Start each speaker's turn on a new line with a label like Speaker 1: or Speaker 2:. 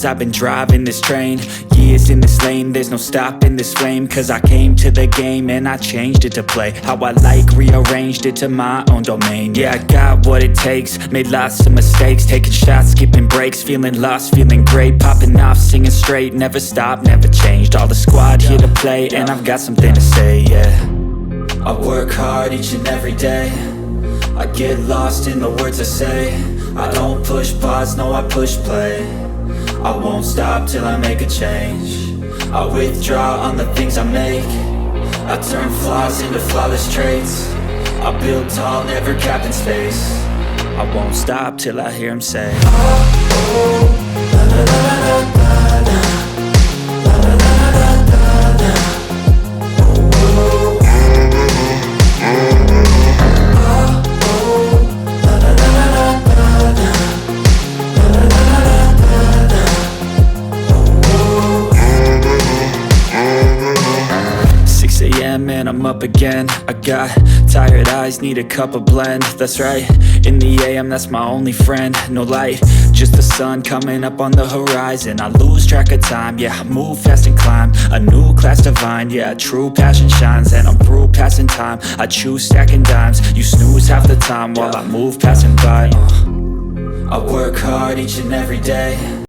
Speaker 1: years I've been driving this train, years in this lane, there's no stopping this flame. Cause I came to the game and I changed it to play how I like, rearranged it to my own domain. Yeah, I got what it takes, made lots of mistakes, taking shots, skipping breaks, feeling lost, feeling great, popping off, singing straight, never stopped, never changed. All the squad here to play and I've got something to say, yeah. I work hard each and every day, I get lost in the words I say. I don't push pause, no I push play. I won't stop till I make a change. I withdraw on the things I make. I turn flaws into flawless traits. I build tall, never capped in space. I won't stop till I hear him say, oh, oh, la la la la la la. And I'm up again. I got tired eyes, need a cup of blend. That's right, in the AM, that's my only friend. No light, just the sun coming up on the horizon. I lose track of time, yeah, I move fast and climb a new class divine, yeah, true passion shines. And I'm through passing time, I choose stacking dimes. You snooze half the time while I move passing by. I work hard each and every day,